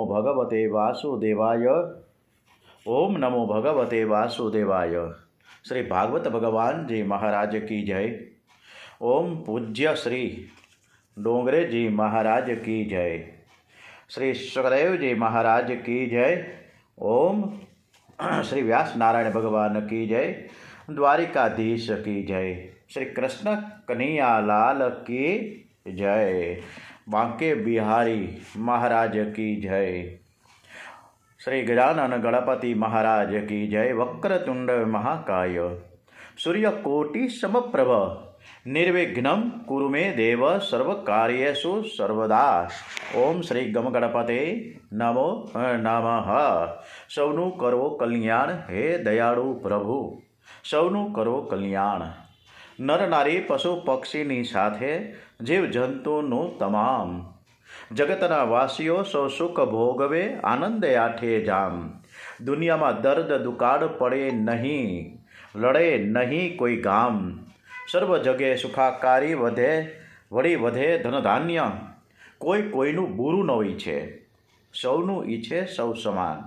भगवते वासुदेवाय। ओम नमो भगवते वासुदेवाय। श्री भागवत भगवान जी महाराज की जय। ओम पूज्य श्री डोंगरे जी महाराज की जय। श्री सुखदेव जी महाराज की जय। ओम श्री व्यास नारायण भगवान की जय। द्वारिकाधीश की जय। श्री कृष्ण कन्हैया लाल की जय। बांके बिहारी महाराज की जय। श्री गजानन गणपति महाराज की जय। वक्रतुंड महाकाय सूर्यकोटि समप्रभ निर्विघ्नं कुरु मे देव सर्वकार्येषु सर्वदा। ओम श्री गम गणपते नमो नमः। सौनु करो कल्याण हे दयाळु प्रभु, सौनु करो कल्याण। नर नारी पशु पक्षीनी સાથે જીવ જંતુનું તમામ જગતના વાસીઓ સૌ સુખ ભોગવે આનંદે આઠે જામ। દુનિયામાં દર્દ દુકાળ પડે નહીં, લડે નહીં કોઈ ગામ। સર્વ જગે સુખાકારી વધે વળી વધે ધનધાન્ય, કોઈ કોઈનું બુરું ન ઈચ્છે, સૌનું ઈચ્છે સૌ સમાન।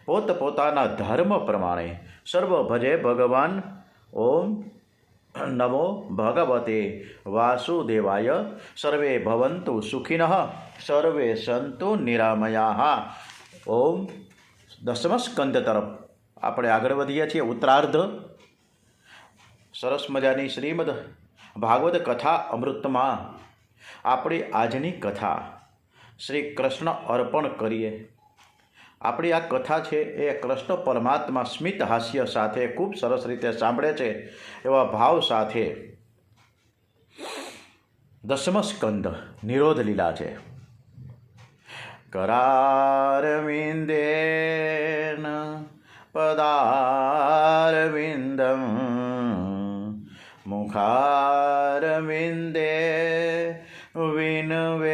પોતપોતાના ધર્મ પ્રમાણે સર્વ ભજે ભગવાન। ઓમ नमो भगवते वासुदेवाय। सर्वे भवन्तु सुखिनः सर्वे सन्तु निरामयाः। ओम दसम स्कंद तरफ આપણે આગળ વધીએ છીએ। ઉત્તરાર્ધ સરસ મજાની શ્રીમદ ભાગવત કથા અમૃતમાં આપણી આજની કથા શ્રી કૃષ્ણ અર્પણ કરીએ। આપણી આ કથા છે એ કૃષ્ણ પરમાત્મા સ્મિત હાસ્ય સાથે ખૂબ સરસ રીતે સાંભળે છે એવા ભાવ સાથે દસમ સ્કંદ નિરોધ લીલા છે। करारविन्देन पदारविन्दं मुखारविन्दे विनिवेशयन्तम्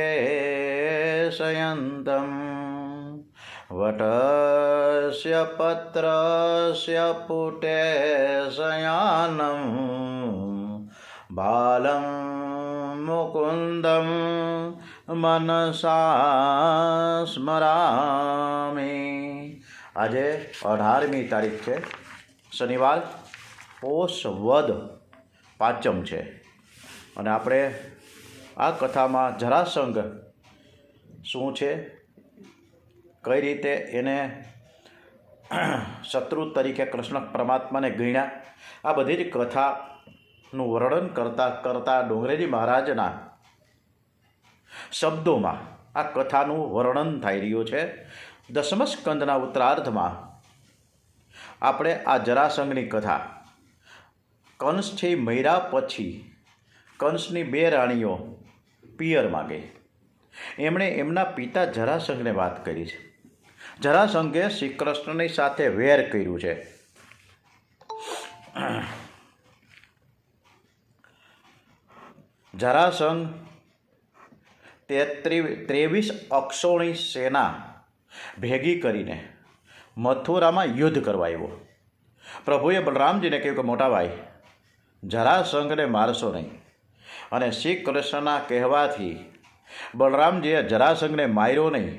वटस्य पत्रस्य पुटे शयानं बालं मुकुन्दं मनसा स्मरामि। આજે 18મી તારીખ છે, શનિવાર, પોષ વદ પાંચમ છે અને આપણે આ કથામાં જરાસંઘ શું છે, કઈ રીતે એને શત્રુ તરીકે કૃષ્ણ પરમાત્માને ગણ્યા, આ બધી જ કથાનું વર્ણન કરતાં કરતાં ડોંગરેજી મહારાજના શબ્દોમાં આ કથાનું વર્ણન થઈ રહ્યું છે। દસમ સ્કંદના ઉત્તરાર્ધમાં આપણે આ જરાસંઘની કથા, કંસથી મર્યા પછી કંસની બે રાણીઓ પિયરમાં ગઈ, એમણે એમના પિતા જરાસંઘને વાત કરી છે। જરાસંઘે શ્રી કૃષ્ણની સાથે વેર કર્યું છે। જરાસંઘ 23 અક્ષોણી સેના ભેગી કરીને મથુરામાં યુદ્ધ કરવા આવ્યો। પ્રભુએ બલરામજીને કહ્યું કે મોટા ભાઈ, જરાસંઘને મારશો નહીં। અને શ્રી કૃષ્ણના કહેવાથી બલરામજીએ જરાસંઘને માર્યો નહીં,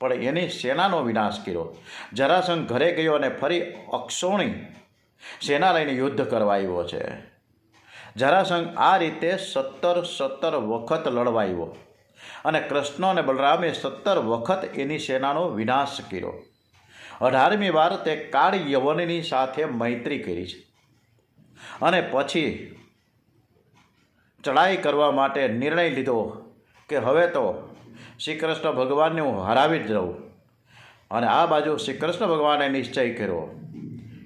પણ એની સેનાનો વિનાશ કર્યો। જરાસંઘ ઘરે ગયો અને ફરી અક્ષોણી સેના લઈને યુદ્ધ કરવા આવ્યો છે। જરાસંઘ આ રીતે 17 વખત લડવા આવ્યો અને કૃષ્ણ અને બલરામે 17 વખત એની સેનાનો વિનાશ કર્યો। 18મી વાર તે કાળ યવનની સાથે મૈત્રી કરી છે અને પછી ચડાઈ કરવા માટે નિર્ણય લીધો કે હવે તો શ્રી કૃષ્ણ ભગવાનને હું હરાવી જ રહું। અને આ બાજુ શ્રી કૃષ્ણ ભગવાને નિશ્ચય કર્યો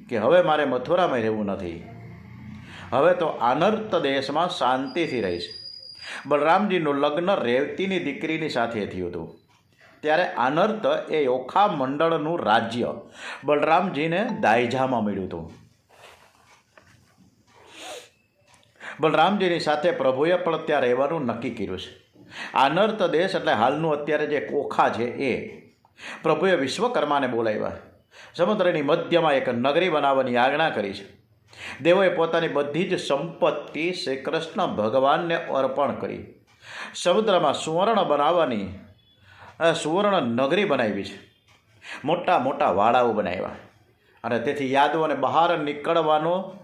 કે હવે મારે મથુરામાં રહેવું નથી, હવે તો આનર્ત દેશમાં શાંતિથી રહીશ। બલરામજીનું લગ્ન રેવતીની દીકરીની સાથે થયું હતું, ત્યારે આનર્ત એ ઓખા મંડળનું રાજ્ય બલરામજીને દાયજામાં મળ્યું હતું। બલરામજીની સાથે પ્રભુએ પણ ત્યાં રહેવાનું નક્કી કર્યું છે। આનર્ત દેશ એટલે હાલનું અત્યારે જે ઓખા છે એ પ્રભુએ વિશ્વકર્માને બોલાવ્યા, સમુદ્રની મધ્યમાં એક નગરી બનાવવાની આજ્ઞા કરી છે। દેવોએ પોતાની બધી જ સંપત્તિ શ્રી કૃષ્ણ ભગવાનને અર્પણ કરી। સમુદ્રમાં સુવર્ણ બનાવવાની સુવર્ણ નગરી બનાવી છે, મોટા મોટા વાડાઓ બનાવ્યા, અને તેથી યાદવોને બહાર નીકળવાનો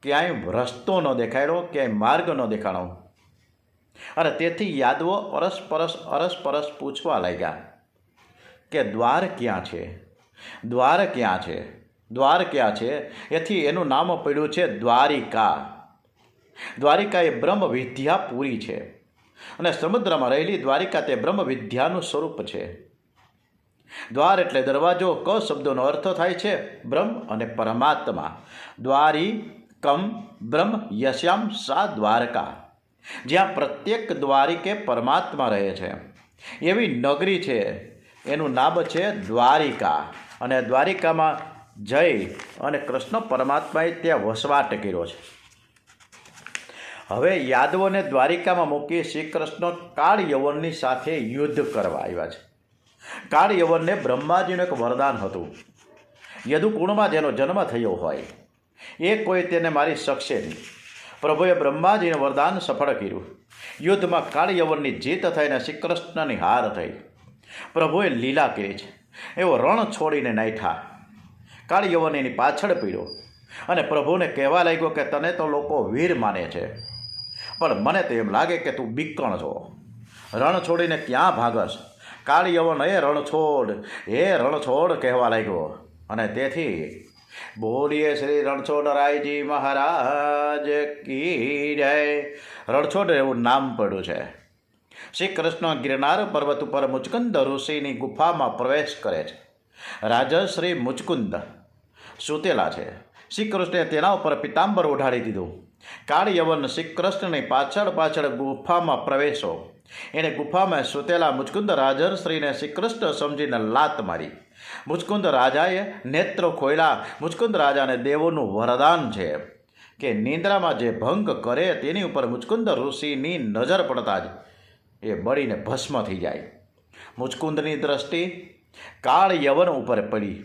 ક્યાંય રસ્તો ન દેખાડ્યો, ક્યાંય માર્ગ ન દેખાડો. અને તેથી યાદવો અરસપરસ પૂછવા લાગ્યા કે દ્વાર ક્યાં છે, દ્વાર ક્યાં છે, દ્વાર ક્યાં છે. એથી એનું નામ પડ્યું છે દ્વારિકા. દ્વારિકા એ બ્રહ્મ વિદ્યા પૂરી છે, અને સમુદ્રમાં રહેલી દ્વારિકા તે બ્રહ્મ વિદ્યાનું સ્વરૂપ છે. દ્વાર એટલે દરવાજો. ક શબ્દોનો અર્થ થાય છે બ્રહ્મ અને પરમાત્મા. દ્વારિકમ બ્રહ્મ યશ્યામ સા દ્વારકા, જ્યાં પ્રત્યેક દ્વારિકે પરમાત્મા રહે છે એવી નગરી છે, એનું નામ છે દ્વારિકા. અને દ્વારિકામાં જઈ અને કૃષ્ણ પરમાત્માએ ત્યાં વસવાટ કર્યો છે. હવે યાદવોને દ્વારિકામાં મૂકી શ્રી કૃષ્ણ કાળ યવનની સાથે યુદ્ધ કરવા આવ્યા છે. કાળ યવનને બ્રહ્માજીનું એક વરદાન હતું. યદુકુળમાં જેનો જન્મ થયો હોય એ કોઈ તેને મારી શકશે નહીં. પ્રભુએ બ્રહ્માજીનું વરદાન સફળ કર્યું. યુદ્ધમાં કાળ યવનની જીત થઈને શ્રી કૃષ્ણની હાર થઈ. પ્રભુએ લીલા કરી છે. એવો રણ છોડીને નાઠા. કાળ યવન એની પાછળ પીડ્યો અને પ્રભુને કહેવા લાગ્યો કે તને તો લોકો વીર માને છે, પણ મને તો એમ લાગે કે તું બીકણ છો. રણ છોડીને ક્યાં ભાગસ? કાળ યવન એ રણછોડ કહેવા લાગ્યો. અને તેથી બોલીએ શ્રી રણછોડરાયજી મહારાજ કી જય. રણછોડ એવું નામ પડ્યું છે. શ્રી કૃષ્ણ ગિરનાર પર્વત ઉપર મુચકુંદ ઋષિની ગુફામાં પ્રવેશ કરે છે. રાજશ્રી મુચકુંદ સૂતેલા છે. શ્રી કૃષ્ણે તેના ઉપર પિતાંબર ઓઢાડી દીધું. કાળ યવન શ્રી કૃષ્ણની પાછળ ગુફામાં પ્રવેશો. એને ગુફામાં સૂતેલા મુચકુંદ રાજશ્રીને શ્રી કૃષ્ણ સમજીને લાત મારી. મુચકુંદ રાજાએ નેત્રો ખોલ્યા. મુચકુંદ રાજાને દેવોનું વરદાન છે કે નિંદ્રામાં જે ભંગ કરે તેની ઉપર મુચકુંદ ઋષિની નજર પડતા જ એ બળીને ભસ્મ થઈ જાય. મુચકુંદની દ્રષ્ટિ કાળ યવન ઉપર પડી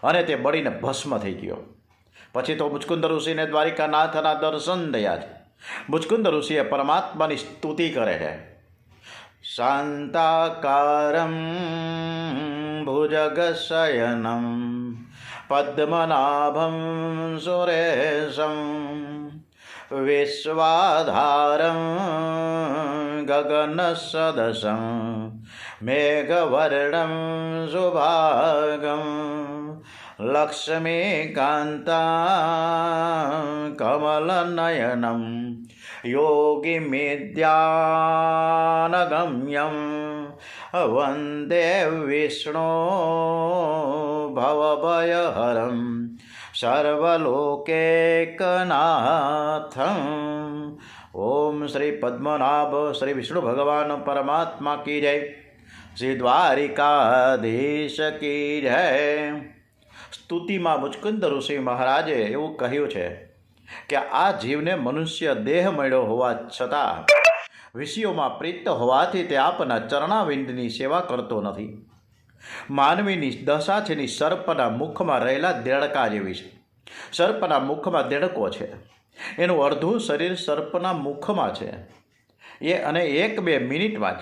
અને તે બળીને ભસ્મ થઈ ગયો. પછી તો મુચકુંદ ઋષિને દ્વારિકાનાથના દર્શન થયા છે. મુચકુંદ ઋષિએ પરમાત્માની સ્તુતિ કરે છે. શાંતાકારમ ભુજગશયનમ પદ્મનાભમ સુરેશમ વિશ્વાધારમ ગગનસદસમ મેઘવર્ણમ શુભાગમ લક્ષ્મીકાન્તા કમલનયનમ યોગિમિદ્યાનગમ્યમ વંદે વિષ્ણુ ભવભયહરમ સર્વલોકૈકનાથમ. ઓમ શ્રી પદ્મનાભ શ્રી વિષ્ણુ ભગવાન પરમાત્મા કી જય. શ્રી દ્વારિકાધીશ કી જય. સ્તુતિમાં મુચકુંદ ઋષિ મહારાજે એવું કહ્યું છે કે આ જીવને મનુષ્ય દેહ મળ્યો હોવા છતાં વિષયોમાં પ્રીત હોવાથી તે આપના ચરણાવિંદની સેવા કરતો નથી. માનવીની દશા છેની સર્પના મુખમાં રહેલા દેડકા જેવી છે. સર્પના મુખમાં દેડકો છે, એનું અડધું શરીર સર્પના મુખમાં છે. અને 1-2 મિનિટમાં જ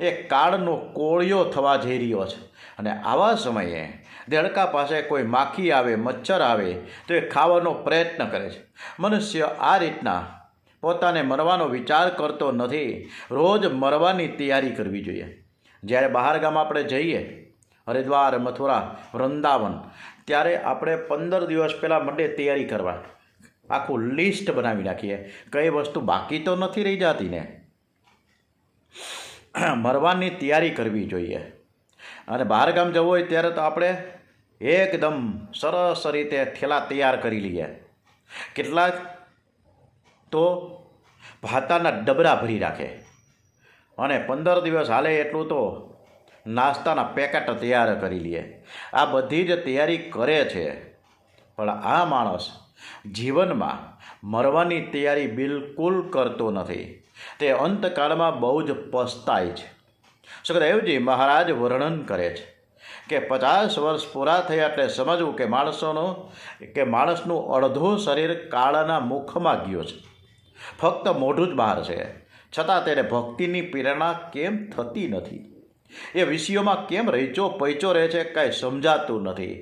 એ કાળનો કોળિયો થવા જઈ રહ્યો છે. અને આવા સમયે દેડકા પાસે કોઈ માખી આવે, મચ્છર આવે તો એ ખાવાનો પ્રયત્ન કરે છે. મનુષ્ય આ રીતના પોતાને મરવાનો વિચાર કરતો નથી. રોજ મરવાની તૈયારી કરવી જોઈએ. જ્યારે બહાર ગામ આપણે જઈએ, હરિદ્વાર, મથુરા, વૃંદાવન, ત્યારે આપણે 15 દિવસ પહેલાં મંડે તૈયારી કરવા, આખું લિસ્ટ બનાવી નાખીએ. કઈ વસ્તુ બાકી તો નથી રહી જતી ને. મરવાની તૈયારી કરવી જોઈએ. અને બહાર ગામ જવું હોય ત્યારે તો આપણે એકદમ સરસ રીતે થેલા તૈયાર કરી લઈએ. કેટલાક તો ભાતાના ડબરા ભરી રાખે અને 15 દિવસ હાલે એટલું તો નાસ્તાના પેકેટ તૈયાર કરી લઈએ. આ બધી જ તૈયારી કરે છે, પણ આ માણસ જીવનમાં મરવાની તૈયારી બિલકુલ કરતો નથી. તે અંતકાળમાં બહુ જ પસ્તાય છે. સુખદેવજી મહારાજ વર્ણન કરે છે કે 50 વર્ષ પૂરા થયા એટલે સમજવું કે માણસનું અડધું શરીર કાળના મુખમાં ગયું છે. ફક્ત મોઢું જ બહાર છે, છતાં તેને ભક્તિની પ્રેરણા કેમ થતી નથી? એ વિષયોમાં કેમ રહીચો પૈચો રહે છે કાંઈ સમજાતું નથી.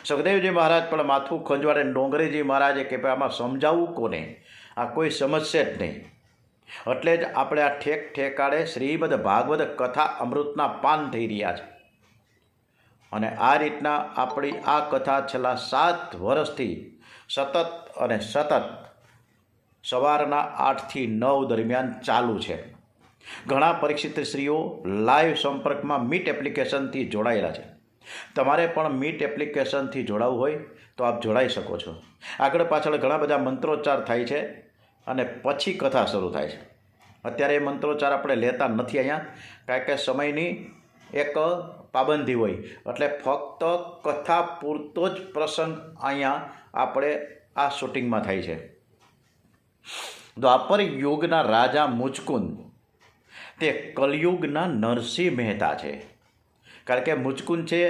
સુખદેવજી મહારાજ પણ માથું ખંજવાડે ડોંગરીજી મહારાજે કે ભાઈ આમાં સમજાવવું કોને, આ કોઈ સમજશે જ નહીં. એટલે જ આપણે આ ઠેક ઠેકાડે શ્રીમદ ભાગવત કથા અમૃતના પાન થઈ રહ્યા છે. અને આ રીતના આપણી આ કથા છેલ્લા 7 વર્ષથી સતત અને સતત સવારના 8 થી 9 દરમિયાન ચાલુ છે. ઘણા પરીક્ષિત શ્રીઓ લાઈવ સંપર્કમાં મીટ એપ્લિકેશનથી જોડાયેલા છે. તમારે પણ મીટ એપ્લિકેશનથી જોડાવવું હોય તો આપ જોડાઈ શકો છો. આગળ પાછળ ઘણા બધા મંત્રોચ્ચાર થાય છે અને પછી કથા શરૂ થાય છે. અત્યારે એ મંત્રોચ્ચાર આપણે લેતા નથી અહીંયા, કારણ કે સમયની એક પાબંદી હોય, એટલે ફક્ત કથા પૂરતો જ પ્રસંગ અહીંયા આપણે આ શૂટિંગમાં થાય છે. દ્વાપર યુગના રાજા મુચકુંદ તે કલયુગના નરસિંહ મહેતા છે. કારણ કે મુચકુંદ છે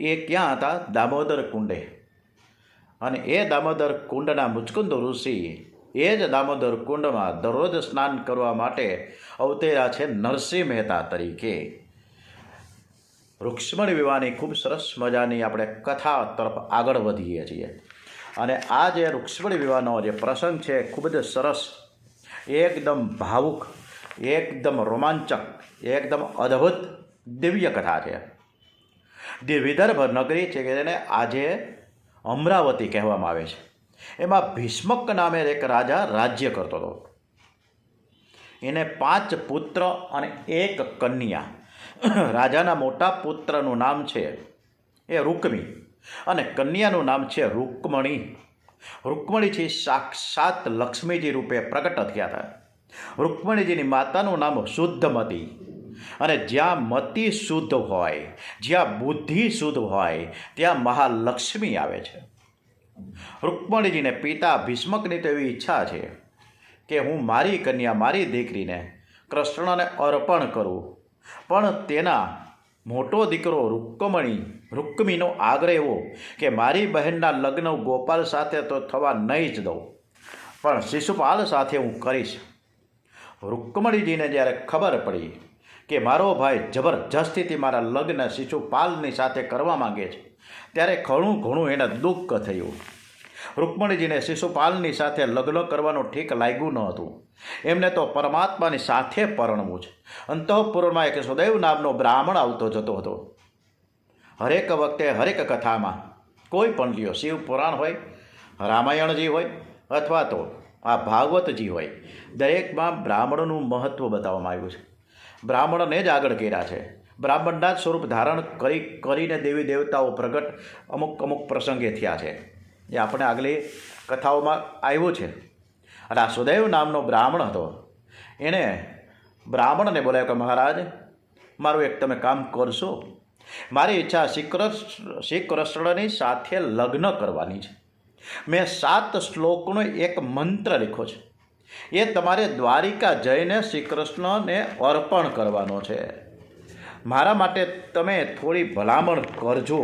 એ ક્યાં હતા? દામોદર કુંડે. અને એ દામોદર કુંડના મુચકુંદ ઋષિ એ જ દામોદર કુંડમાં દરરોજ સ્નાન કરવા માટે અવતર્યા છે નરસિંહ મહેતા તરીકે. રૂક્ષ્મણી વિવાહની ખૂબ સરસ મજાની આપણે કથા તરફ આગળ વધીએ છીએ. અને આ જે રૂક્ષ્મણી વિવાહનો જે પ્રસંગ છે ખૂબ જ સરસ, એકદમ ભાવુક, એકદમ રોમાંચક, એકદમ અદ્ભુત દિવ્ય કથા છે. વિદર્ભ નગરી છે કે જેને આજે અમરાવતી કહેવામાં આવે છે. એમાં ભીષ્મક નામે એક રાજા રાજ્ય કરતો હતો. એને 5 પુત્ર અને 1 કન્યા. રાજાના મોટા પુત્રનું નામ છે એ રૂકમી અને કન્યાનું નામ છે રૂકમણી. રૂકમણીજી સાક્ષાત લક્ષ્મીજી રૂપે પ્રગટ થયા હતા. રૂકમણીજીની માતાનું નામ શુદ્ધમતી. અને જ્યાં મતિ શુદ્ધ હોય, જ્યાં બુદ્ધિ શુદ્ધ હોય, ત્યાં મહાલક્ષ્મી આવે છે. રૂકમણીજીને પિતા ભીષ્મકની તો એવી ઈચ્છા છે કે હું મારી કન્યા, મારી દીકરીને કૃષ્ણને અર્પણ કરું, પણ તેના મોટો દીકરો રૂકમીનો આગ્રહ એવો કે મારી બહેનના લગ્ન ગોપાલ સાથે તો થવા નહીં જ દઉં, પણ શિશુપાલ સાથે હું કરીશ. રૂકમણીજીને જ્યારે ખબર પડી કે મારો ભાઈ જબરજસ્તીથી મારા લગ્ન શિશુપાલની સાથે કરવા માંગે છે, ત્યારે ઘણું એને દુઃખ થયું. રૂકમણીજીને શિશુપાલની સાથે લગ્ન કરવાનું ઠીક લાગ્યું ન હતું. એમને તો પરમાત્માની સાથે પરણવું છે. અંતઃપુરમાં એક સુદેવ નામનો બ્રાહ્મણ આવતો જતો હતો. હરેક વખતે હરેક કથામાં કોઈ પણ લ્યો, શિવ પુરાણ હોય, રામાયણજી હોય અથવા તો આ ભાગવતજી હોય, દરેકમાં બ્રાહ્મણનું મહત્ત્વ બતાવવામાં આવ્યું છે. બ્રાહ્મણને જ આગળ કર્યા છે. બ્રાહ્મણના જ સ્વરૂપ ધારણ કરીને દેવી દેવતાઓ પ્રગટ અમુક પ્રસંગે થયા છે. એ આપણે આગલી કથાઓમાં આવ્યું છે. અને આ સુદેવ નામનો બ્રાહ્મણ હતો. એણે બ્રાહ્મણને બોલાવ્યો કે મહારાજ, મારું એક તમે કામ કરશો. મારી ઈચ્છા શ્રી કૃષ્ણની સાથે લગ્ન કરવાની છે. મેં 7 શ્લોકનો એક મંત્ર લખ્યો છે. એ તમારે દ્વારિકા જઈને શ્રી કૃષ્ણને અર્પણ કરવાનો છે. મારા માટે તમે થોડી ભલામણ કરજો.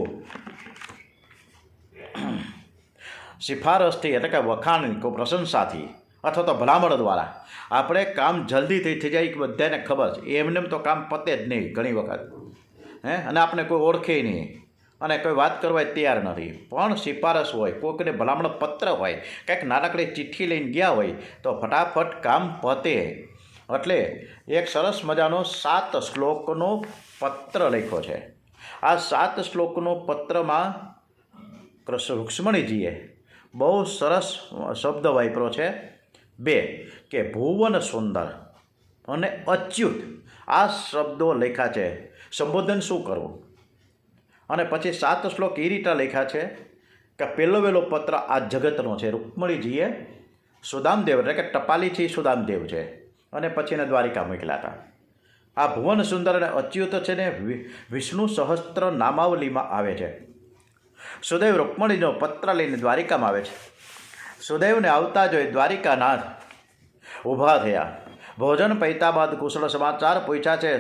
સિફારસથી એટલે કે વખાણ પ્રશંસાથી અથવા તો ભલામણ દ્વારા આપણે કામ જલ્દીથી થઈ જાય. બધાને ખબર છે એમને તો કામ પતે જ નહીં ઘણી વખત, અને આપણે કોઈ ઓળખે નહીં અને કોઈ વાત કરવા તૈયાર નથી. પણ સિફારસ હોય, કોઈકને ભલામણ પત્ર હોય, કંઈક નાનકડી ચિઠ્ઠી લઈને ગયા હોય તો ફટાફટ કામ પતે. એટલે એક સરસ મજાનો 7 શ્લોકનો પત્ર લખ્યો છે. આ 7 શ્લોકનો પત્રમાં રૂક્ષ્મણીજીએ બહુ સરસ શબ્દ વાપર્યો છે. 2 કે ભુવન સુંદર અને અચ્યુત આ શબ્દો લખ્યા છે. સંબોધન શું કરવું? અને પછી 7 શ્લોક એ રીતે લખ્યા છે કે પહેલો પત્ર આ જગતનો છે. રૂક્ષ્મણીજીએ સુદામદેવ એટલે કે ટપાલીથી સુદામદેવ છે અને પછી એને દ્વારિકા મોકલ્યા હતા. આ ભુવન સુંદર અને અચ્યુત છે ને વિષ્ણુ સહસ્ત્ર નામાવલીમાં આવે છે. સુદેવ રૂક્ષ્મણીનો પત્ર લઈને દ્વારિકામાં આવે છે. સુદેવને આવતા જોઈ દ્વારિકાનાથ ઊભા થયા. ભોજન પૈતા બાદ કુશળ સમાચાર પૂછ્યા છે.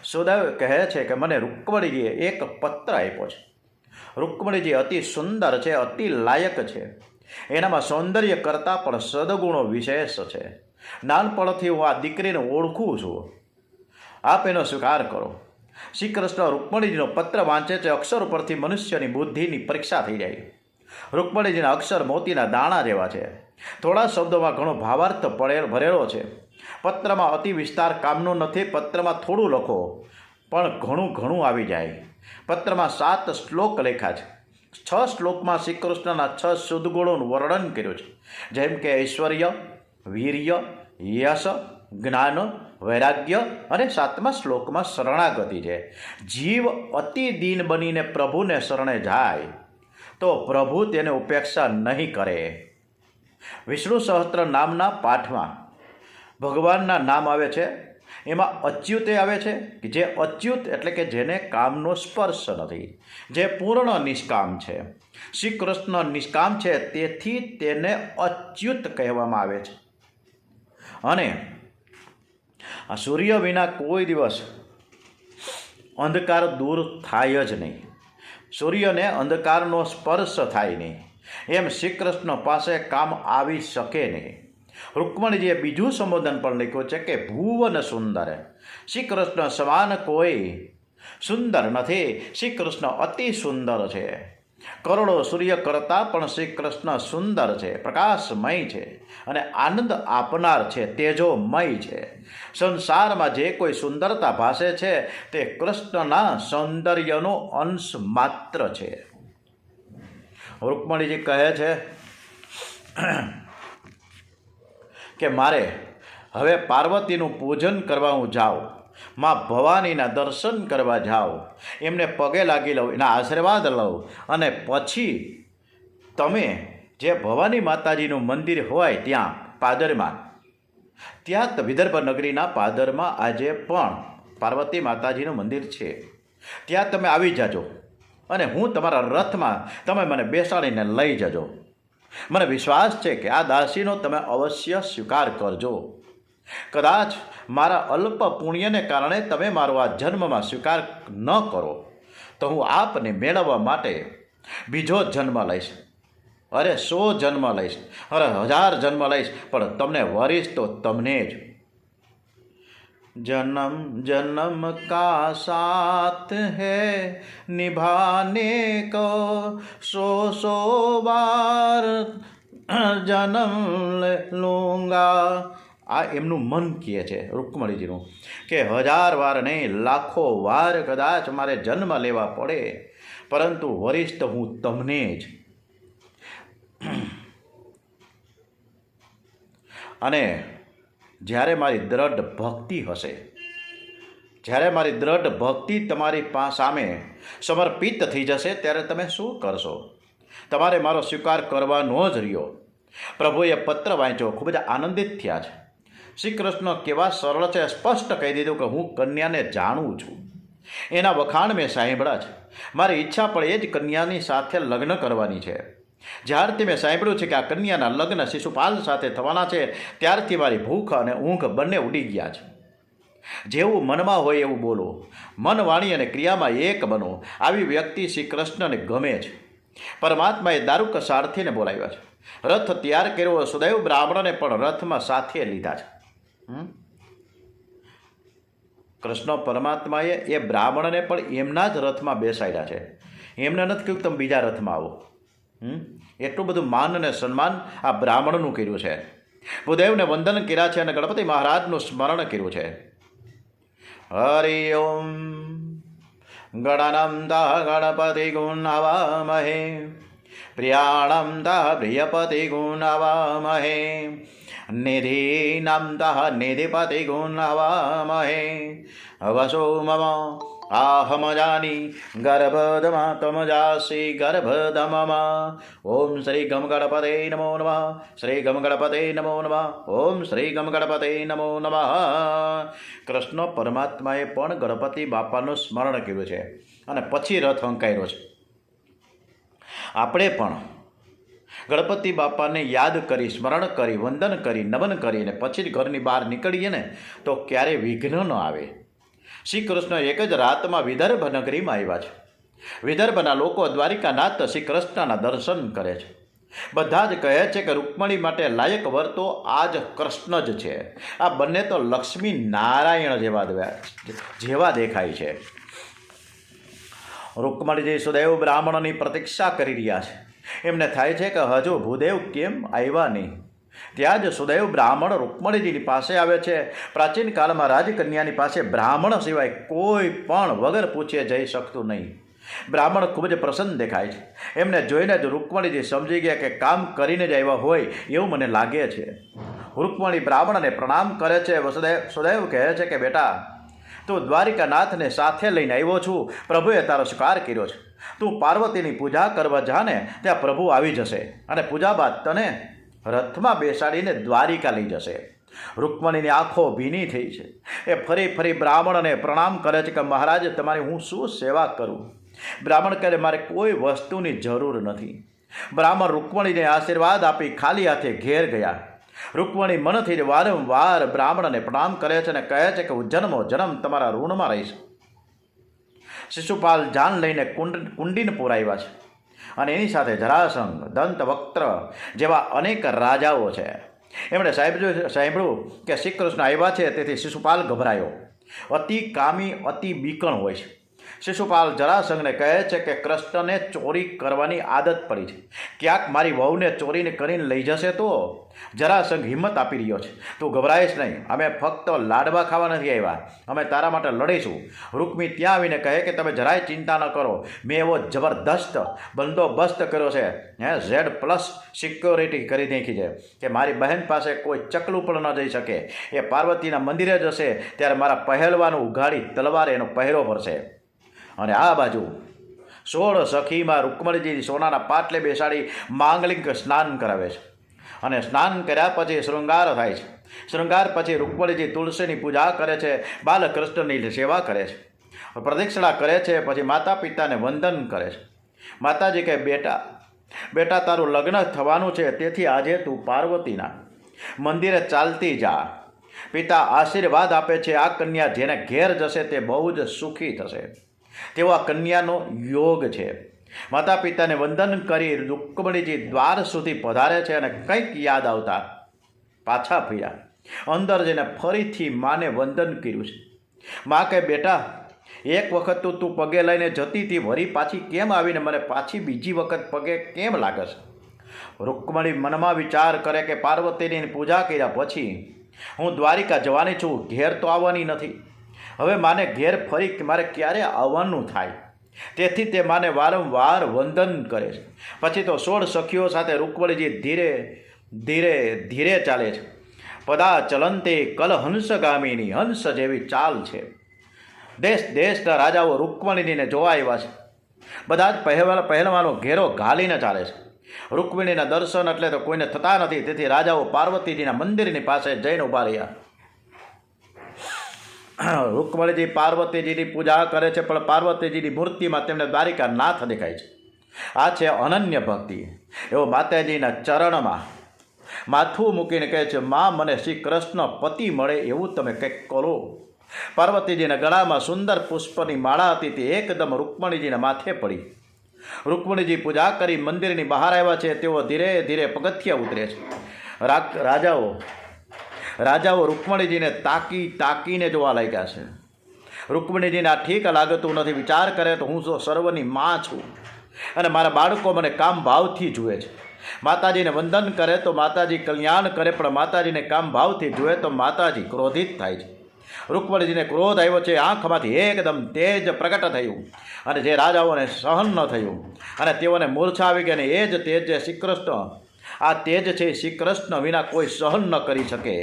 સુદેવ કહે છે કે મને રૂક્ષ્મણીજીએ એક પત્ર આપ્યો છે. રૂક્ષ્મણીજી અતિ સુંદર છે, અતિ લાયક છે. એનામાં સૌંદર્ય કરતાં પણ સદગુણો વિશેષ છે. નાનપણથી હું આ દીકરીને ઓળખું છું. આપ એનો સ્વીકાર કરો. શ્રી કૃષ્ણ રૂકમણીજીનો પત્ર વાંચે છે. અક્ષર ઉપરથી મનુષ્યની બુદ્ધિની પરીક્ષા થઈ જાય. રૂકમણીજીના અક્ષર મોતીના દાણા જેવા છે. થોડા શબ્દોમાં ઘણો ભાવાર્થ ભરેલો છે. પત્રમાં અતિ વિસ્તાર કામનો નથી. પત્રમાં થોડું લખો પણ ઘણું ઘણું આવી જાય. પત્રમાં 7 શ્લોક લખ્યા છે. 6 શ્લોકમાં શ્રી કૃષ્ણના 6 શુદ્ધ ગુણોનું વર્ણન કર્યું છે, જેમ કે ઐશ્વર્ય, વીર્ય, યશ, જ્ઞાન, વૈરાગ્ય અને 7મા શ્લોકમાં શરણાગતિ છે. જીવ અતિ દીન બનીને પ્રભુને શરણે જાય તો પ્રભુ તેને ઉપેક્ષા નહીં કરે. વિષ્ણુ સહસ્ત્ર નામના પાઠમાં ભગવાનના નામ આવે છે. એમાં અચ્યુતે આવે છે, જે અચ્યુત એટલે કે જેને કામનો સ્પર્શ નથી, જે પૂર્ણ નિષ્કામ છે. શ્રી કૃષ્ણ નિષ્કામ છે, તેથી તેને અચ્યુત કહેવામાં આવે છે. અને આ સૂર્ય વિના કોઈ દિવસ અંધકાર દૂર થાય જ નહીં. સૂર્યને અંધકારનો સ્પર્શ થાય નહીં. એમ શ્રી કૃષ્ણ પાસે કામ આવી શકે નહીં. રૂકમણીજીએ બીજું સંબોધન પણ લખ્યું છે કે ભુવન સુંદર, શ્રી કૃષ્ણ સમાન કોઈ સુંદર નથી. શ્રી કૃષ્ણ અતિ સુંદર છે. કરોડો સૂર્ય કરતાં પણ શ્રી કૃષ્ણ સુંદર છે, પ્રકાશમય છે અને આનંદ આપનાર છે, તેજોમય છે. સંસારમાં જે કોઈ સુંદરતા ભાસે છે તે કૃષ્ણના સૌંદર્યનો અંશ માત્ર છે. રૂકમણીજી કહે છે કે મારે હવે પાર્વતીનું પૂજન કરવા હું જાઉં, માં ભવાનીના દર્શન કરવા જાઉં, એમને પગે લાગી લઉં, એના આશીર્વાદ લઉં અને પછી તમે જે ભવાની માતાજીનું મંદિર હોય ત્યાં પાદરમાં, ત્યાં વિદર્ભ નગરીના પાદરમાં આજે પણ પાર્વતી માતાજીનું મંદિર છે, ત્યાં તમે આવી જાજો અને હું તમારા રથમાં તમે મને બેસાડીને લઈ જજો. મને વિશ્વાસ છે કે આ દાસીનો તમે અવશ્ય સ્વીકાર કરજો. કદાચ મારા અલ્પ પુણ્યને કારણે તમે મારો આ જન્મમાં સ્વીકાર ન કરો તો હું આપને મેળવવા માટે બીજો જન્મ લઈશ. અરે 100 જન્મ લઈશ, અરે 1000 જન્મ લઈશ, પણ તમને વરીશ તો તમને જ. जन्म जन्म का साथ है निभाने को, 100 बार जन्म लूँगा. આ એમનું મન કહે છે રૂકમણીજીનું કે 1000 વાર નહીં, લાખો વાર કદાચ મારે જન્મ લેવા પડે, પરંતુ વરીશ તો હું તમને જ. અને જ્યારે મારી દ્રઢ ભક્તિ હશે, જ્યારે મારી દ્રઢ ભક્તિ તમારી સામે સમર્પિત થઈ જશે, ત્યારે તમે શું કરશો? તમારે મારો સ્વીકાર કરવાનો જ રહ્યો. પ્રભુએ પત્ર વાંચ્યો, ખૂબ જ આનંદિત થયા છે. શ્રી કૃષ્ણ કેવા સરળ છે, સ્પષ્ટ કહી દીધું કે હું કન્યાને જાણું છું. એના વખાણ મેં સાંભળ્યા છે. મારી ઈચ્છા પણ એ જ કન્યાની સાથે લગ્ન કરવાની છે. જ્યારથી મેં સાંભળ્યું છે કે આ કન્યાના લગ્ન શિશુપાલ સાથે થવાના છે, ત્યારથી મારી ભૂખ અને ઊંઘ બંને ઉડી ગયા છે. જેવું મનમાં હોય એવું બોલો, મન, વાણી અને ક્રિયામાં એક બનો. આવી વ્યક્તિ શ્રી કૃષ્ણને ગમે છે. પરમાત્માએ દારૂક સારથીને બોલાવ્યા છે. રથ તૈયાર કર્યો. સુદૈવ બ્રાહ્મણને પણ રથમાં સાથે લીધા છે. કૃષ્ણ પરમાત્માએ એ બ્રાહ્મણને પણ એમના જ રથમાં બેસાડ્યા છે. એમને નથી કહ્યું તમે બીજા રથમાં આવો. એટલું બધું માન અને સન્માન આ બ્રાહ્મણનું કર્યું છે. ભૂદેવને વંદન કર્યા છે અને ગણપતિ મહારાજનું સ્મરણ કર્યું છે. હરિ ઓમ ગણાનંદા ગણપતિ ગુણાવામહે, પ્રિયાણંદા પ્રિયપતિ ગુણાવામહે, નિધિનંદા નિધિપતિ ગુણાવામહે. વસો મમ आहम जानी गर्भधमा तम जासी गर्भधममा. ओम श्री गम गणपते नमो नमः. श्री गम गणपते नमो नमः. ओम श्री गम गणपते नमो नमः. કૃષ્ણ પરમાત્માએ પણ ગણપતિ બાપાનું સ્મરણ કર્યું છે અને પછી રથ હંકાર્યો છે. આપણે પણ ગણપતિ બાપાને યાદ કરી, સ્મરણ કરી, વંદન કરી, નમન કરીને પછી જ ઘરની બહાર નીકળીએ ને તો ક્યારેય વિઘ્ન ન આવે. શ્રી કૃષ્ણ એક જ રાતમાં વિદર્ભ નગરીમાં આવ્યા છે. વિદર્ભના લોકો દ્વારિકાનાથ શ્રી કૃષ્ણના દર્શન કરે છે. બધા જ કહે છે કે રૂકમણી માટે લાયક વર તો આ જ કૃષ્ણ જ છે. આ બંને તો લક્ષ્મી નારાયણ જેવા દેખાય છે. રૂકમણીજી સુદેવ બ્રાહ્મણની પ્રતીક્ષા કરી રહ્યા છે. એમને થાય છે કે હજુ ભૂદેવ કેમ આવ્યા નહીં. ત્યાં જ સુદેવ બ્રાહ્મણ રૂકમણીજીની પાસે આવે છે. પ્રાચીન કાળમાં રાજકન્યાની પાસે બ્રાહ્મણ સિવાય કોઈ પણ વગર પૂછે જઈ શકતું નહીં. બ્રાહ્મણ ખૂબ જ પ્રસન્ન દેખાય છે. એમને જોઈને જ રૂકમણીજી સમજી ગયા કે કામ કરીને જ આવ્યા હોય એવું મને લાગે છે. રૂકમણી બ્રાહ્મણને પ્રણામ કરે છે. સુદેવ કહે છે કે બેટા, તું દ્વારિકાનાથને સાથે લઈને આવ્યો છું. પ્રભુએ તારો સ્વીકાર કર્યો છે. તું પાર્વતીની પૂજા કરવા જા ને, ત્યાં પ્રભુ આવી જશે અને પૂજા બાદ તને રથમાં બેસાડીને દ્વારિકા લઈ જશે. રૂકમણીની આંખો ભીની થઈ છે. એ ફરી ફરી બ્રાહ્મણને પ્રણામ કરે છે કે મહારાજ, તમારી હું શું સેવા કરું? બ્રાહ્મણ કહે, મારે કોઈ વસ્તુની જરૂર નથી. બ્રાહ્મણ રૂકમણીને આશીર્વાદ આપી ખાલી હાથે ઘેર ગયા. રૂકમણી મનથી જ વારંવાર બ્રાહ્મણને પ્રણામ કરે છે અને કહે છે કે હું જન્મો જન્મ તમારા ઋણમાં રહીશ. શિશુપાલ જાન લઈને કુંડીનપુર આવ્યા છે અને એની સાથે જરાસંઘ, દંતવક્ત્ર જેવા અનેક રાજાઓ છે. એમણે સાંભળ્યું કે શ્રી કૃષ્ણ આવ્યા છે, તેથી શિશુપાલ ગભરાયો. અતિ કામી, અતિ બીકણ હોય છે. શિશુપાલ જરાસંઘને કહે છે કે કૃષ્ણને ચોરી કરવાની આદત પડી છે. ક્યાંક મારી વહુને ચોરીને કરીને લઈ જશે તો? જરાસંઘ હિંમત આપી રહ્યો છે. તું ગભરાઈશ નહીં. અમે ફક્ત લાડવા ખાવા નથી આવ્યા, અમે તારા માટે લડીશું. રૂકમી ત્યાં આવીને કહે કે તમે જરાય ચિંતા ન કરો, મેં એવો જબરદસ્ત બંદોબસ્ત કર્યો છે, Z+ સિક્યોરિટી કરી નાખી છે કે મારી બહેન પાસે કોઈ ચકલું પણ ન જઈ શકે. એ પાર્વતીના મંદિરે જશે ત્યારે મારા પહેલવાનું ઉઘાડી તલવારે એનો પહેરો ભરશે. અને આ બાજુ 16 સખીમાં રૂકમણીજી સોનાના પાટલે બેસાડી માંગલિક સ્નાન કરાવે છે. અને સ્નાન કર્યા પછી શૃંગાર થાય છે. શૃંગાર પછી રૂકમણીજી તુલસીની પૂજા કરે છે, બાલકૃષ્ણની સેવા કરે છે, પ્રદક્ષિણા કરે છે. પછી માતા પિતાને વંદન કરે છે. માતાજી કહે, બેટા તારું લગ્ન થવાનું છે, તેથી આજે તું પાર્વતીના મંદિરે ચાલતી જા. પિતા આશીર્વાદ આપે છે, આ કન્યા જેને ઘેર જશે તે બહુ જ સુખી થશે. તેવો આ કન્યાનો યોગ છે. માતા પિતાને વંદન કરી રૂકમણીજી દ્વાર સુધી પધારે છે અને કંઈક યાદ આવતા પાછા ફર્યા. અંદર જઈને ફરીથી માને વંદન કર્યું છે. મા કહે, બેટા, એક વખત તો તું પગે લઈને જતી હતી, વળી પાછી કેમ આવીને મને પાછી બીજી વખત પગે કેમ લાગે છે? રૂકમણી મનમાં વિચાર કરે કે પાર્વતીની પૂજા કર્યા પછી હું દ્વારિકા જવાની છું, ઘેર તો આવવાની નથી. હવે માને ઘેર ફરી મારે ક્યારે આવવાનું થાય? તેથી તે માને વારંવાર વંદન કરે છે. પછી તો 16 સખીઓ સાથે રૂકમણીજી ધીરે ધીરે ધીરે ચાલે છે. પદા ચલંતે કલહંસગામિની, હંસ જેવી ચાલ છે. દેશ દેશના રાજાઓ રૂકમણીજીને જોવા આવ્યા છે. બધા જ પહેલવાનો ઘેરો ઘાલીને ચાલે છે. રૂકમણીના દર્શન એટલે તો કોઈને થતા નથી, તેથી રાજાઓ પાર્વતીજીના મંદિરની પાસે જઈને ઊભા રહ્યા. રૂકમણીજી પાર્વતીજીની પૂજા કરે છે, પણ પાર્વતીજીની મૂર્તિમાં તેમને દ્વારિકા નાથ દેખાય છે. આ છે અનન્ય ભક્તિ. એવો માતાજીના ચરણમાં માથું મૂકીને કહે છે, મા, મને શ્રી કૃષ્ણ પતિ મળે એવું તમે કંઈક કરો. પાર્વતીજીના ગળામાં સુંદર પુષ્પની માળા હતી, તે એકદમ રૂકમણીજીના માથે પડી. રૂકમણીજી પૂજા કરી મંદિરની બહાર આવ્યા છે. તેઓ ધીરે ધીરે પગથિયા ઉતરે છે. રાજાઓ રૂકમણીજીને તાકીને જોવા લાગ્યા છે. રૂકમણીજીને આ ઠીક લાગતું નથી. વિચાર કરે તો હું તો સર્વની માં છું અને મારા બાળકો મને કામ ભાવથી જુએ છે. માતાજીને વંદન કરે તો માતાજી કલ્યાણ કરે, પણ માતાજીને કામ ભાવથી જુએ તો માતાજી ક્રોધિત થાય છે. રૂકમણીજીને ક્રોધ આવ્યો છે. આંખમાંથી એકદમ તેજ પ્રગટ થયું અને જે રાજાઓને સહન ન થયું અને તેઓને મૂર્છા આવી ગઈ. અને એ જ તેજ છે શ્રી કૃષ્ણ. આ તેજ છે શ્રી કૃષ્ણ વિના કોઈ સહન ન કરી શકે.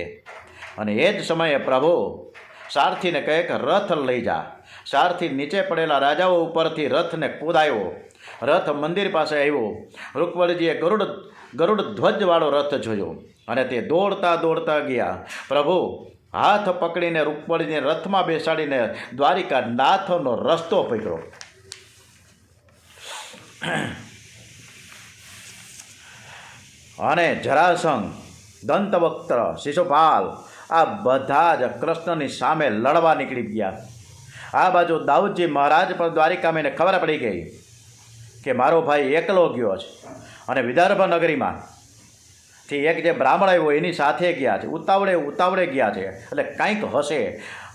અને એ જ સમયે પ્રભુ સારથીને કહે કે રથ લઈ જા. સારથી નીચે પડેલા રાજાઓ ઉપરથી રથને કૂદાયો. રથ મંદિર પાસે આવ્યો. રૂકમણીજીએ ગરુડ ધ્વજવાળો રથ જોયો અને તે દોડતા દોડતા ગયા. પ્રભુ હાથ પકડીને રૂકમણીને રથમાં બેસાડીને દ્વારિકા નાથનો રસ્તો પકડ્યો. અને જરાસંઘ, દંતવક્ત્ર, શિશુપાલ આ બધા જ કૃષ્ણની સામે લડવા નીકળી ગયા. આ બાજુ દાઉદજી મહારાજ પર દ્વારિકામાં ખબર પડી ગઈ કે મારો ભાઈ એકલો ગયો છે અને વિદર્ભ નગરીમાંથી એક જે બ્રાહ્મણ આવ્યો એની સાથે ગયા છે. ઉતાવળે ગયા છે એટલે કંઈક હશે.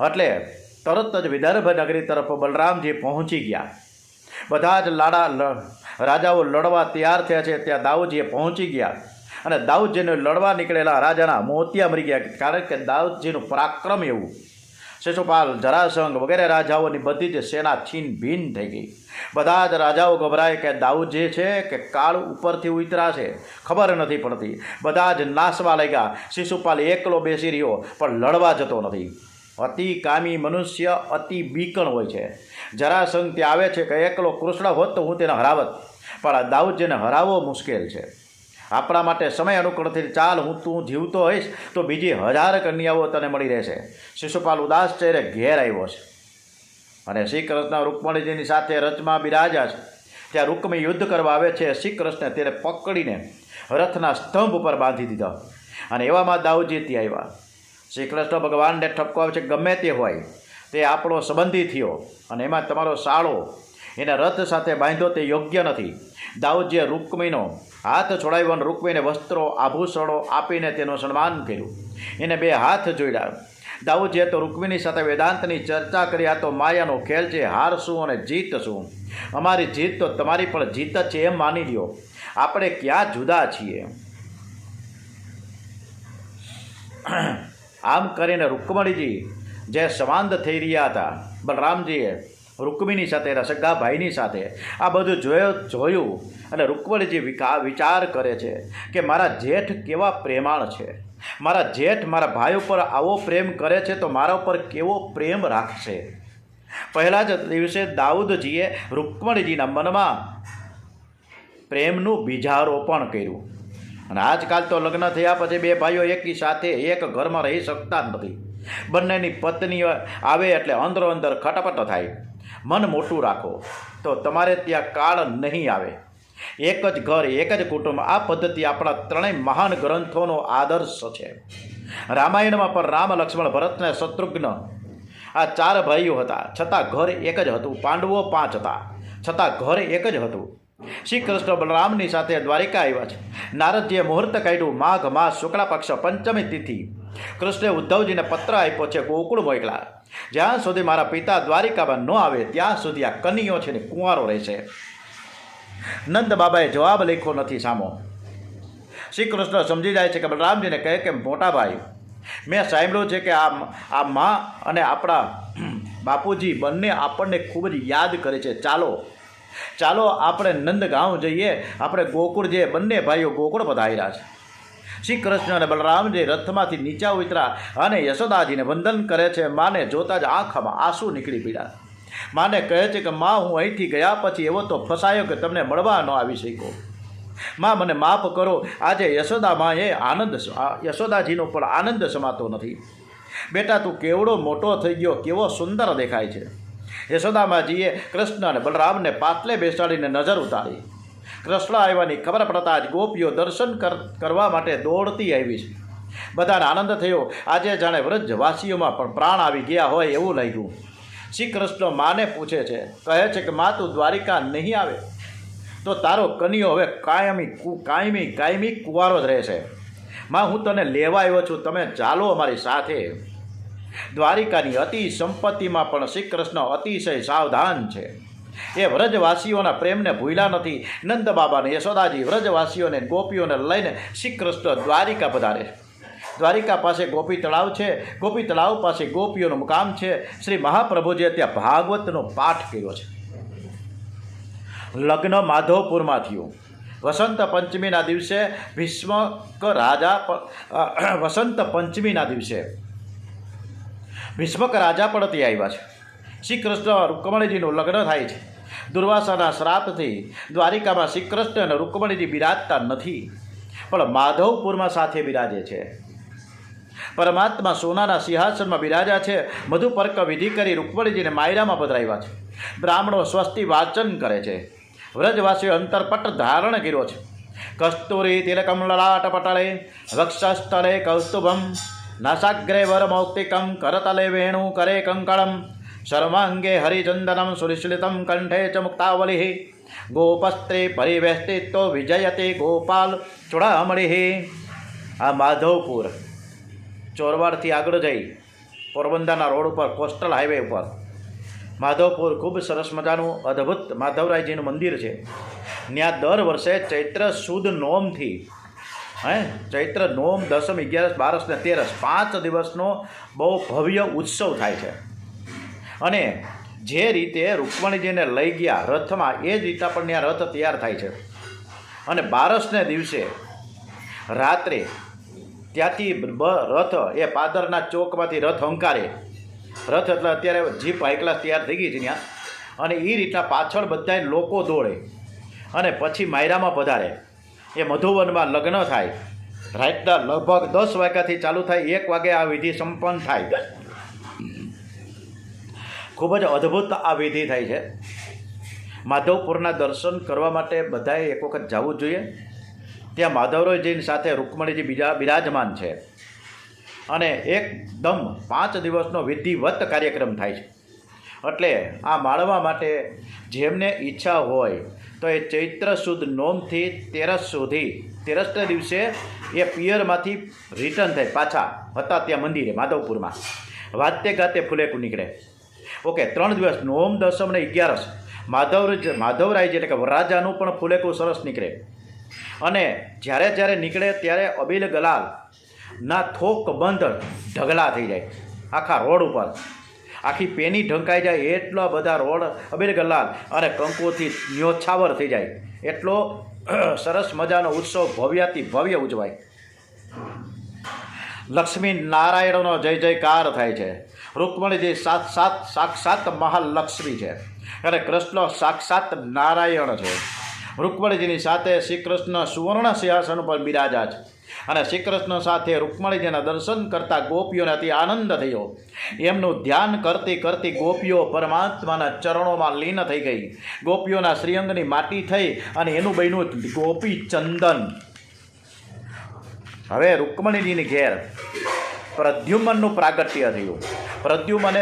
એટલે તરત જ વિદર્ભ નગરી તરફ બલરામજી પહોંચી ગયા. બધા જ રાજાઓ લડવા તૈયાર થયા છે ત્યાં દાઉદજીએ પહોંચી ગયા અને દાઉદજીને લડવા નીકળેલા રાજાના મોતિયા મરી ગયા, કારણ કે દાઉદજીનું પરાક્રમ એવું. શિશુપાલ, જરાસંઘ વગેરે રાજાઓની બધી જ સેના છીન ભીન થઈ ગઈ. બધા જ રાજાઓ ગભરાય કે દાઉદ જે છે કે કાળ ઉપરથી ઉતરા છે, ખબર નથી પડતી. બધા જ નાસવા લાગ્યા. શિશુપાલ એકલો બેસી રહ્યો પણ લડવા જતો નથી. અતિ કામી મનુષ્ય અતિ બીકણ હોય છે. જરાસંઘ ત્યાં આવે છે કે એકલો કૃષ્ણ હોત તો હું તેને હરાવત, પણ દાઉદજીને હરાવવો મુશ્કેલ છે. આપણા માટે સમય અનુકૂળથી ચાલ, તું જીવતો હોઈશ તો બીજી 1000 કન્યાઓ તને મળી રહેશે. શિશુપાલ ઉદાસ ચહેરે ઘેર આવ્યો છે અને શ્રી કૃષ્ણ રૂકમણીજીની સાથે રથમાં બિરાજ્યા છે. ત્યાં રૂકમી યુદ્ધ કરવા આવે છે. શ્રી કૃષ્ણે તેને પકડીને રથના સ્તંભ ઉપર બાંધી દીધા અને એવામાં દાઉદજી ત્યાં આવ્યા. શ્રી કૃષ્ણ ભગવાનને ઠપકો આવે છે, ગમે તે હોય તે આપણો સંબંધી થયો અને એમાં તમારો સાળો એને રથ સાથે બાંધ્યો તે યોગ્ય નથી. દાઉદજીએ રૂકમીનો હાથ છોડાવ્યો અને રૂકમીને વસ્ત્રો આભૂષણો આપીને તેનું સન્માન કર્યું. એને 2 હાથ જોડ્યા. દાઉદજીએ તો રૂકમીની સાથે વેદાંતની ચર્ચા કરી. આ તો માયાનો ખેલ છે, હાર શું અને જીત શું. અમારી જીત તો તમારી પણ જીત જ છે એમ માની લ્યો. આપણે ક્યાં જુદા છીએ. આમ કરીને રૂકમણીજી જે સંવાદ થઈ રહ્યા હતા, બલરામજીએ રૂકમીની સાથે, સગા ભાઈની સાથે આ બધું જોયું અને રૂકમણીજી વિચાર કરે છે કે મારા જેઠ કેવા પ્રેમાળ છે. મારા જેઠ મારા ભાઈ ઉપર આવો પ્રેમ કરે છે તો મારા ઉપર કેવો પ્રેમ રાખશે. પહેલા જ દિવસે દાઉદજીએ રૂકમણીજીના મનમાં પ્રેમનું બીજારોપણ કર્યું. અને આજકાલ તો લગ્ન થયા પછી 2 ભાઈઓ એકી સાથે એક ઘરમાં રહી શકતા જ નથી. બંનેની પત્ની આવે એટલે અંદરો અંદર ખટપટ થાય. મન મોટું રાખો તો તમારે ત્યાં કાળ નહીં આવે. એક જ ઘર, એક જ કુટુંબ, આ પદ્ધતિ આપણા 3 મહાન ગ્રંથોનો આદર્શ છે. રામાયણમાં પણ રામ, લક્ષ્મણ, ભરત ને શત્રુઘ્ન આ 4 ભાઈઓ હતા, છતાં ઘર એક જ હતું. પાંડવો 5 હતા, છતાં ઘર એક જ હતું. શ્રી કૃષ્ણ બલરામની સાથે દ્વારિકા આવ્યા છે. નારદજીએ મુહૂર્ત કાઢ્યું. માઘ માસ શુક્લા પક્ષ પંચમી તિથિ કૃષ્ણે ઉદ્ધવજીને પત્ર આપ્યો છે, ગોકુળ મોકલા. જ્યાં સુધી મારા પિતા દ્વારિકામાં ન આવે ત્યાં સુધી આ કન્યો છે ને કુંવારો રહેશે. નંદ બાબાએ જવાબ લખ્યો નથી સામો. શ્રી કૃષ્ણ સમજી જાય છે કે બલરામજીને કહે કે મોટા ભાઈ, મેં સાંભળ્યું છે કે આ મા અને આપણા બાપુજી બંને આપણને ખૂબ જ યાદ કરે છે. ચાલો આપણે નંદગાંવ જઈએ. આપણે ગોકુળ જઈએ. બંને ભાઈઓ ગોકુળ પધાર્યા છે. શ્રી કૃષ્ણ અને બલરામજી રથમાંથી નીચા ઉતરા અને યશોદાજીને વંદન કરે છે. માને જોતા જ આંખમાં આંસુ નીકળી પડ્યા. માને કહે છે કે મા, હું અહીંથી ગયા પછી એવો તો ફસાયો કે તમને મળવા ન આવી શક્યો. મા, મને માફ કરો. આજે યશોદા માએ યશોદાજીનો પણ આનંદ સમાતો નથી. બેટા, તું કેવડો મોટો થઈ ગયો, કેવો સુંદર દેખાય છે. યશોદામાજીએ કૃષ્ણ અને બલરામને પાટલે બેસાડીને નજર ઉતારી. કૃષ્ણ આવ્યાની ખબર પડતા જ ગોપીઓ દર્શન કરવા માટે દોડતી આવી છે. બધાને આનંદ થયો. આજે જાણે વ્રજવાસીઓમાં પણ પ્રાણ આવી ગયા હોય એવું લાગ્યું. શ્રી કૃષ્ણ માને પૂછે છે, કહે છે કે મા, તું દ્વારિકા નહીં આવે તો તારો કન્યો હવે કાયમી કુંવારો જ રહેશે. મા, હું તને લેવા આવ્યો છું, તમે ચાલો અમારી સાથે. દ્વારિકાની અતિ સંપત્તિમાં પણ શ્રી કૃષ્ણ અતિશય સાવધાન છે. એ વ્રજવાસીઓના પ્રેમને ભૂલ્યા નથી. નંદ બાબાને યશોદાજી વ્રજવાસીઓને ગોપીઓને લઈને શ્રી કૃષ્ણ દ્વારિકા પધારે. દ્વારિકા પાસે ગોપી તળાવ છે. ગોપી તળાવ પાસે ગોપીઓનું મુકામ છે. શ્રી મહાપ્રભુજીએ ત્યાં ભાગવતનો પાઠ કર્યો છે. લગ્ન માધવપુરમાં થયું. વસંત પંચમીના દિવસે ભીષ્મક રાજા પણ ત્યાં આવ્યા છે. શ્રી કૃષ્ણ રૂકમણીજીનું લગ્ન થાય છે. દુર્વાસાના શ્રાપથી દ્વારિકામાં શ્રી કૃષ્ણ અને રૂકમણીજી બિરાજતા નથી, પણ માધવપુરમાં સાથે બિરાજે છે. પરમાત્મા સોનાના સિંહાસનમાં બિરાજ્યા છે. મધુપર્ક વિધિ કરી રૂકમણીજીને માયરામાં પધરાવ્યા છે. બ્રાહ્મણો સ્વસ્તિ વાચન કરે છે. વ્રજવાસીઓ અંતરપટ ધારણ કર્યો છે. કસ્તુરી તિલકમ લલાટ પટળે વક્ષસ્થળે કૌસ્તુભમ નાસાગ્રે વરમૌક્તિકમ કરતલે વેણુ કરે કંકળમ સર્વાંગે હરિચંદનમ સુરિશ્લિતમ કંઠે ચ મુક્તાવલિ ગોપસ્ત્રી પરિવેષ્ટિતો વિજયતે ગોપાલ ચૂડામણી. આ માધવપુર ચોરવાડથી આગળ જઈ પોરબંદરના રોડ ઉપર કોસ્ટલ હાઈવે ઉપર માધવપુર ખૂબ સરસ મજાનું અદ્ભુત માધવરાયજીનું મંદિર છે. ત્યાં દર વર્ષે ચૈત્ર સુદ નોમથી ચૈત્ર નોમ, દસમ, 11, 12 ને 13 5 દિવસનો બહુ ભવ્ય ઉત્સવ થાય છે. અને જે રીતે રૂકમણીજીને લઈ ગયા રથમાં એ જ રીતના પણ ત્યાં રથ તૈયાર થાય છે. અને 12ને દિવસે રાત્રે ત્યાંથી રથ એ પાદરના ચોકમાંથી રથ હંકારે. રથ એટલે અત્યારે જીપ હાઈ ક્લાસ તૈયાર થઈ ગઈ છે ત્યાં. અને એ રીતના પાછળ બધા લોકો દોડે અને પછી માયરામાં પધારે. એ મધુવનમાં લગ્ન થાય. રાતના લગભગ 10 વાગ્યાથી ચાલુ થાય, 1 વાગે આ વિધિ સંપન્ન થાય. ખૂબ જ અદ્ભુત આ વિધિ થાય છે. માધવપુરના દર્શન કરવા માટે બધાએ એક વખત જવું જ જોઈએ. ત્યાં માધવરાયજીની સાથે રૂકમણીજી બીજા બિરાજમાન છે. અને એકદમ 5 દિવસનો વિધિવત કાર્યક્રમ થાય છે. એટલે આ માણવા માટે જેમને ઈચ્છા હોય તો એ ચૈત્ર સુદ નોમથી 13 સુધી, 13ને દિવસે એ પિયરમાંથી રિટર્ન થાય પાછા હતા ત્યાં મંદિરે માધવપુરમાં. વાતે ગાતે ફુલેકું નીકળે. ઓકે, 3 દિવસ નોમ, દસમ ને 11 માધવરાયજી એટલે કે વરરાજાનું પણ ફુલેકું સરસ નીકળે. અને જ્યારે નીકળે ત્યારે અબીલ ગલાલના થોક બંધ ઢગલા થઈ જાય આખા રોડ ઉપર. આખી પેની ઢંકાઈ જાય એટલા બધા રોડ અબીલ ગલાલ અને કંકુથી ન્યોછાવર થઈ જાય. એટલો સરસ મજાનો ઉત્સવ ભવ્યાતિ ભવ્ય ઉજવાય. લક્ષ્મી નારાયણનો જય જયકાર થાય છે. રૂકમણીજી સાક્ષાત મહાલક્ષ્મી છે અને કૃષ્ણ સાક્ષાત નારાયણ છે. રૂકમણીજીની સાથે શ્રી કૃષ્ણ સુવર્ણ સિંહાસન પર બિરાજા છે. અને શ્રી કૃષ્ણ સાથે રૂકમણીજીના દર્શન કરતા ગોપીઓને અતિ આનંદ થયો. એમનું ધ્યાન કરતી ગોપીઓ પરમાત્માના ચરણોમાં લીન થઈ ગઈ. ગોપીઓના શ્રીઅંગની માટી થઈ અને એનું બન્યું ગોપી ચંદન. હવે રૂકમણીજીની ઘેર પ્રદ્યુમ્નનું પ્રાગટ્ય થયું. પ્રદ્યુમ્ને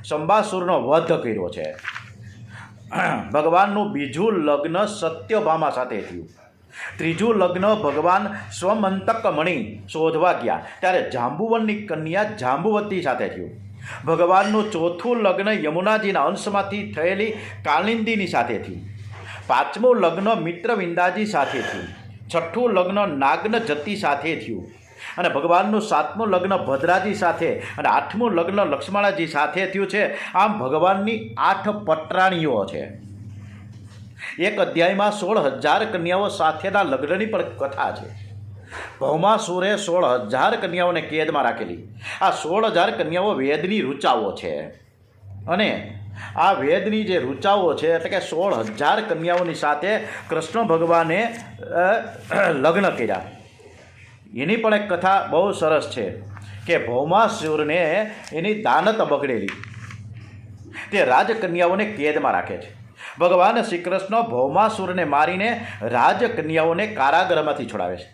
શંબાસુરનો વધ કર્યો છે. ભગવાનનું બીજું લગ્ન સત્યભામા સાથે થયું. ત્રીજું લગ્ન ભગવાન સ્વમંતક મણી શોધવા ગયા ત્યારે જાંબુવનની કન્યા જાંબુવતી સાથે થયું. ભગવાનનું ચોથું લગ્ન યમુનાજીના અંશમાંથી થયેલી કાલિંદીની સાથે થયું. 5મું લગ્ન મિત્રવિંદાજી સાથે થયું. 6ઠું લગ્ન નાગનજતી સાથે થયું. અને ભગવાનનું 7મું લગ્ન ભદ્રાજી સાથે અને 8મું લગ્ન લક્ષ્મણાજી સાથે થયું છે. આમ ભગવાનની 8 પટરાણીઓ છે. એક અધ્યાયમાં 16,000 કન્યાઓ સાથેના લગ્નની પણ કથા છે. ભૌમાસુરે 16,000 કન્યાઓને કેદમાં રાખેલી. આ 16,000 કન્યાઓ વેદની ઋચાઓ છે. અને આ વેદની જે ઋચાઓ છે એટલે કે 16,000 કન્યાઓની સાથે કૃષ્ણ ભગવાને લગ્ન કર્યા. એની પણ એક કથા બહુ સરસ છે કે ભૌમાસુરને એની દાનત બગડેલી, તે રાજકન્યાઓને કેદમાં રાખે છે. ભગવાન શ્રી કૃષ્ણ ભૌમાસુરને મારીને રાજકન્યાઓને કારાગૃહમાંથી છોડાવે છે.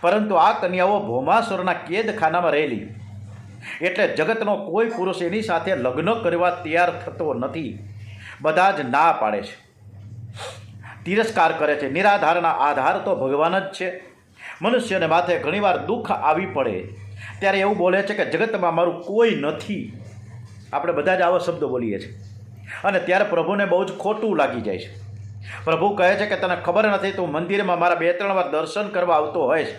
પરંતુ આ કન્યાઓ ભૌમાસુરના કેદખાનામાં રહેલી એટલે જગતનો કોઈ પુરુષ એની સાથે લગ્ન કરવા તૈયાર થતો નથી. બધા જ ના પાડે છે, તિરસ્કાર કરે છે. નિરાધારના આધાર તો ભગવાન જ છે. મનુષ્યને માથે ઘણીવાર દુઃખ આવી પડે ત્યારે એવું બોલે છે કે જગતમાં મારું કોઈ નથી. આપણે બધા જ આવા શબ્દો બોલીએ છીએ. અને ત્યારે પ્રભુને બહુ જ ખોટું લાગી જાય છે. પ્રભુ કહે છે કે તને ખબર નથી, તું મંદિરમાં મારા 2-3 વાર દર્શન કરવા આવતો હોઈશ,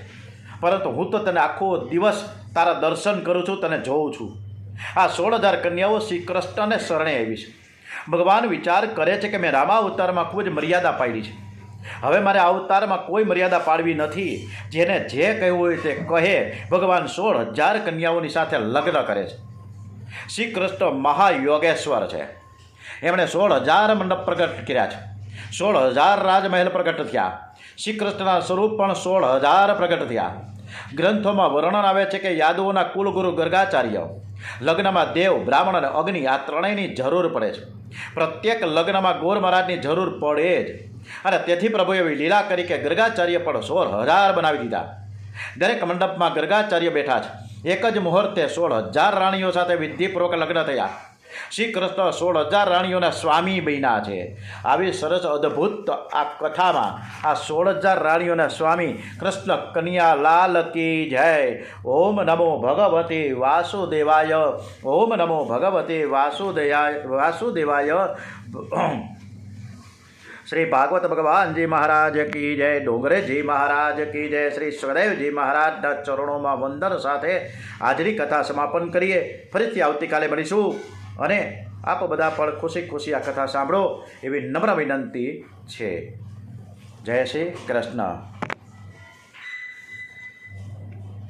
પરંતુ હું તો તને આખો દિવસ તારા દર્શન કરું છું, તને જોઉં છું. આ 16,000 કન્યાઓ શ્રી કૃષ્ણને શરણે આવી છે. ભગવાન વિચાર કરે છે કે મેં રામાવતારમાં ખૂબ જ મર્યાદા પાડી છે. હવે મારે આ અવતારમાં કોઈ મર્યાદા પાડવી નથી. જેને જે કહેવું હોય તે કહે. ભગવાન 16,000 કન્યાઓની સાથે લગ્ન કરે છે. શ્રી કૃષ્ણ મહાયોગેશ્વર છે. એમણે 16,000 મંડપ પ્રગટ કર્યા છે. 16,000 રાજમહેલ પ્રગટ થયા. શ્રી કૃષ્ણના સ્વરૂપ પણ 16,000 પ્રગટ થયા. ગ્રંથોમાં વર્ણન આવે છે કે યાદવોના કુલગુરુ ગર્ગાચાર્ય લગ્નમાં દેવ, બ્રાહ્મણ અને અગ્નિ આ ત્રણેયની જરૂર પડે છે. પ્રત્યેક લગ્નમાં ગોર મહારાજની જરૂર પડે જ. અને તેથી પ્રભુએ એવી લીલા કરી કે ગર્ગાચાર્ય પણ 16,000 બનાવી દીધા. દરેક મંડપમાં ગર્ગાચાર્ય બેઠા છે. એક જ મુહૂર્તે 16,000 રાણીઓ સાથે વિધિપૂર્વક લગ્ન થયા. શ્રી કૃષ્ણ 16,000 રાણીઓના સ્વામી બન્યા છે. આવી સરસ અદ્ભુત આ કથામાં આ 16,000 રાણીઓના સ્વામી કૃષ્ણ કન્યા લાલ કી જય. ઓમ નમો ભગવતે વાસુદેવાય. ઓમ નમો ભગવતે વાસુદેવાય. શ્રી ભાગવત ભગવાનજી મહારાજ કી જય. ડોંગરેજી મહારાજ કી જય. શ્રી સદૈવજી મહારાજના ચરણોમાં વંદન સાથે આજની કથા સમાપન કરીએ. ફરીથી આવતીકાલે મળીશું અને આપ બધા પણ ખુશી ખુશી આ કથા સાંભળો એવી નમ્ર વિનંતી છે. જય શ્રી કૃષ્ણ.